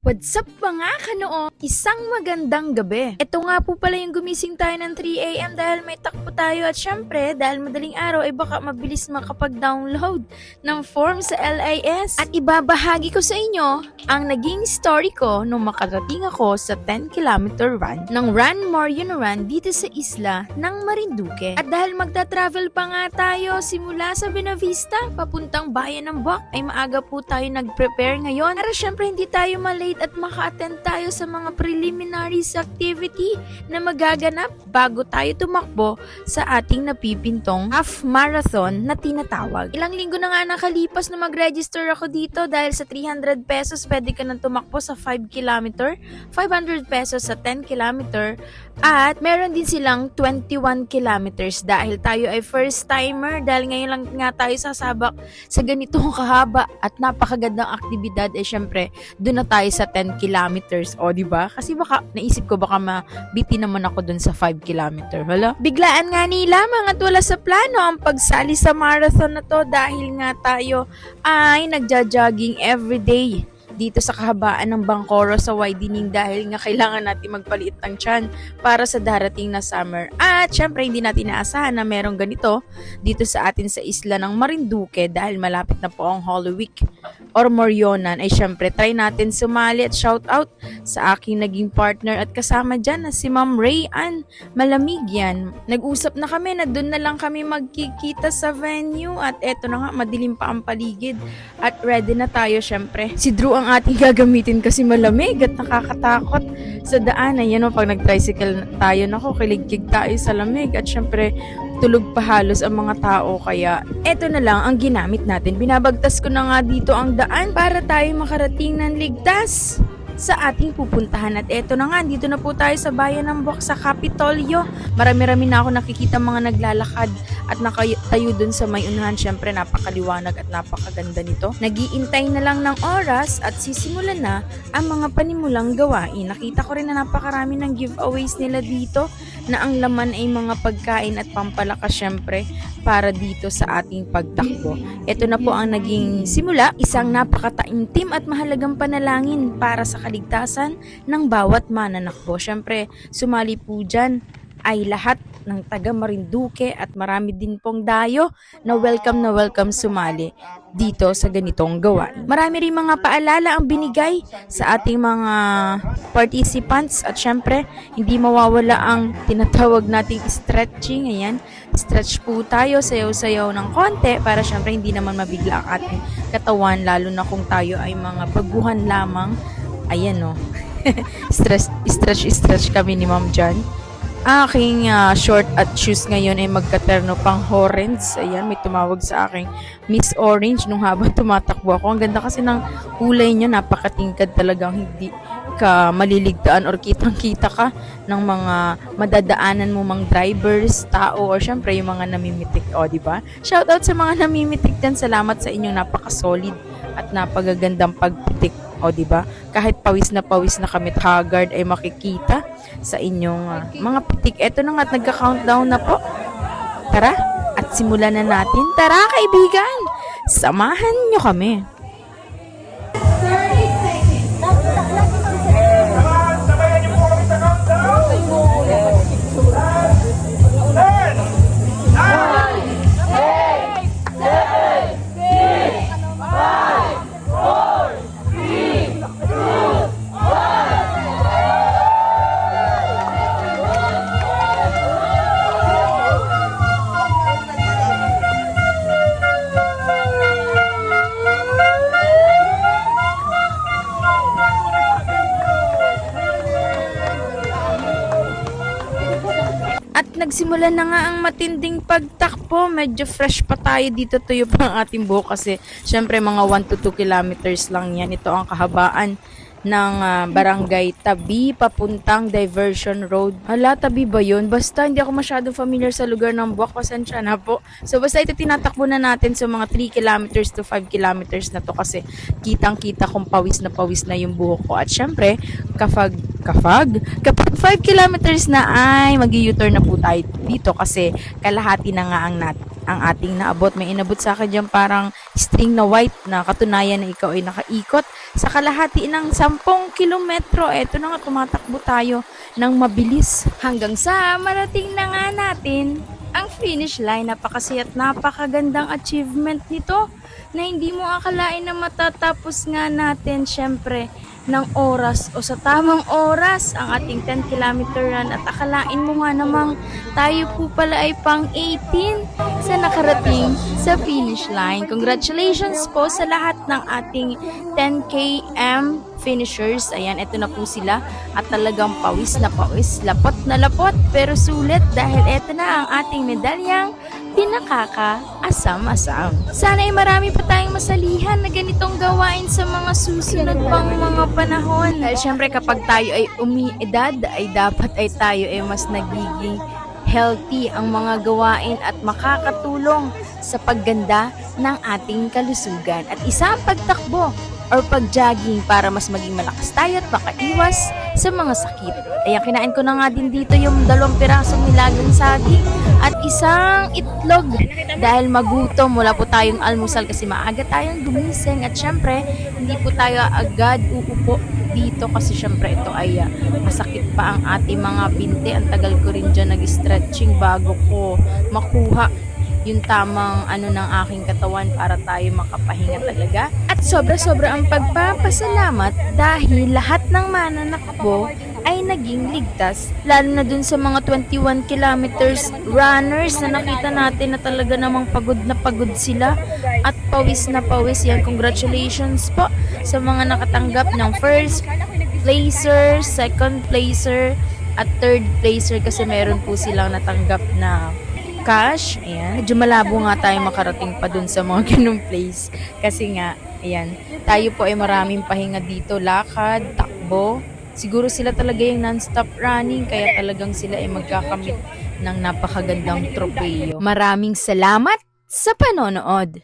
What's up mga kanoo? Isang magandang gabi. Ito nga po pala yung gumising tayo ng 3 AM dahil may takbo tayo at syempre dahil madaling araw ay baka mabilis makapag-download ng form sa LIS. At ibabahagi ko sa inyo ang naging story ko nung makarating ako sa 10-kilometer run ng Run Morion Run dito sa isla ng Marinduque. At dahil magta-travel pa nga tayo simula sa Benavista papuntang Bayan ng Buwak ay maaga po tayo nag-prepare ngayon para syempre hindi tayo malate at maka-attend tayo sa mga preliminaries activity na magaganap bago tayo tumakbo sa ating napipintong half marathon na tinatawag. Ilang linggo na nga nakalipas na mag-register ako dito dahil sa 300 pesos pwede ka nang tumakbo sa 5 kilometer, 500 pesos sa 10 kilometer, at meron din silang 21 kilometers dahil tayo ay first timer dahil ngayon lang nga tayo sasabak sa ganitong kahaba at napakagandang aktibidad syempre doon na tayo sa 10 kilometers. O diba? Kasi baka naisip ko baka mabiti naman ako doon sa 5 kilometer. Hala? Biglaan nga nila mga wala sa plano ang pagsali sa marathon na to dahil nga tayo ay nagja-jogging everyday dito sa kahabaan ng Bangkoro sa widening dahil nga kailangan natin magpaliit ng tiyan para sa darating na summer. At syempre hindi natin naasahan na merong ganito dito sa atin sa isla ng Marinduque dahil malapit na po ang Holy Week or Morionan ay syempre try natin sumali at shout out sa aking naging partner at kasama dyan na si Ma'am Ray Ann Malamig yan. Nag-usap na kami na doon na lang kami magkikita sa venue at eto na nga madilim pa ang paligid at ready na tayo syempre. Si Drew ang ating gagamitin kasi malamig at nakakatakot sa daan. Ayan o, pag nag-tricycle tayo, nako, kilig-kig tayo sa lamig at syempre tulog pa halos ang mga tao kaya eto na lang ang ginamit natin. Binabagtas ko na nga dito ang daan para tayo makarating ng ligtas sa ating pupuntahan. At eto na nga, dito na po tayo sa Bayan ng Buwak sa Kapitolyo. Marami-rami na ako nakikita mga naglalakad at nakatayo dun sa may unahan. Syempre napakaliwanag at napakaganda nito. Nagiintay na lang ng oras at sisimulan na ang mga panimulang gawain. Nakita ko rin na napakarami ng giveaways nila dito na ang laman ay mga pagkain at pampalakas syempre para dito sa ating pagtakbo. Ito na po ang naging simula, isang napakataimtim at mahalagang panalangin para sa kaligtasan ng bawat mananakbo. Syempre, sumali po dyan ay lahat ng taga Marinduque at marami din pong dayo na welcome sumali dito sa ganitong gawain. Marami rin mga paalala ang binigay sa ating mga participants at syempre hindi mawawala ang tinatawag nating stretching. Ayan, stretch po tayo, sayaw-sayaw ng konti para syempre hindi naman mabigla ang ating katawan lalo na kung tayo ay mga baguhan lamang. Ayan o, stretch kami ni Ma'am Jan. Aking short at shoes ngayon ay magkaterno pang orange. Ayan, may tumawag sa aking Miss Orange nung habang tumatakbo ako. Ang ganda kasi ng kulay niya, napakatingkad talagang hindi ka maliligtaan or kitang-kita ka ng mga madadaanan mo mang drivers, tao, or syempre yung mga namimitik. O, diba? Shout out sa mga namimitik din. Salamat sa inyong napaka-solid at napagagandang pagpitik. O, diba? Kahit pawis na kami at haggard ay makikita sa inyong mga pitik. Eto na nga at nagka-countdown na po. Tara, at simulan na natin. Tara, kaibigan! Samahan nyo kami. Nagsimula na nga ang matinding pagtakbo. Medyo fresh pa tayo dito, tuyo pa ang ating buhok kasi syempre mga 1 to 2 kilometers lang yan. Ito ang kahabaan ng barangay Tabi papuntang Diversion Road. Hala, Tabi ba yun? Basta hindi ako masyadong familiar sa lugar ng Buwak, pasensya na po. So basta ito tinatakbo na natin sa mga 3 kilometers to 5 kilometers na to kasi kitang-kita kung pawis na yung buhok ko. At syempre, kapag 5 kilometers na ay mag-u-turn na po tayo dito kasi kalahati na nga ang ang ating naabot. May inabot sa akin dyan parang string na white na katunayan na ikaw ay nakaikot sa kalahati ng 10 kilometro. Eto na nga, tumatakbo tayo ng mabilis hanggang sa marating na nga natin ang finish line. Napakasaya at napakagandang achievement nito na hindi mo akalain na matatapos nga natin syempre ng oras o sa tamang oras ang ating 10 kilometer run at akalain mo nga namang tayo po pala ay pang 18 sa nakarating sa finish line. Congratulations po sa lahat ng ating 10 km finishers. Ayan, ito na po sila at talagang pawis na pawis, lapot na lapot pero sulit dahil ito na ang ating medalyang pinakaka-asam-asam. Sana ay marami pa tayong masalihan na ganitong gawain sa mga susunod pang mga panahon. Dahil syempre kapag tayo ay umiedad ay dapat ay tayo ay mas nagiging healthy ang mga gawain at makakatulong sa pagganda ng ating kalusugan. At isa ang pagtakbo or pag-jogging para mas maging malakas tayo at makaiwas sa mga sakit. Ayan, kinain ko na nga din dito yung 2 pirasong nilagang saging at isang itlog dahil magutom. Wala po tayong almusal kasi maaga tayong gumising at syempre hindi po tayo agad uupo dito kasi syempre ito ay masakit pa ang ating mga binti. Ang tagal ko rin dyan nag-stretching bago ko makuha yung tamang ng aking katawan para tayo makapahinga talaga. At sobra-sobra ang pagpapasalamat dahil lahat ng mananakbo ay naging ligtas. Lalo na dun sa mga 21 kilometers runners na nakita natin na talaga namang pagod na pagod sila at pawis na pawis. Yan, congratulations po sa mga nakatanggap ng first placer, second placer at third placer kasi meron po silang natanggap na cash. Ayan. Medyo malabo nga tayo makarating pa dun sa mga ganung place. Kasi nga, ayan, tayo po ay maraming pahinga dito. Lakad, takbo. Siguro sila talaga yung non-stop running. Kaya talagang sila ay magkakamit ng napakagandang tropeyo. Maraming salamat sa panonood.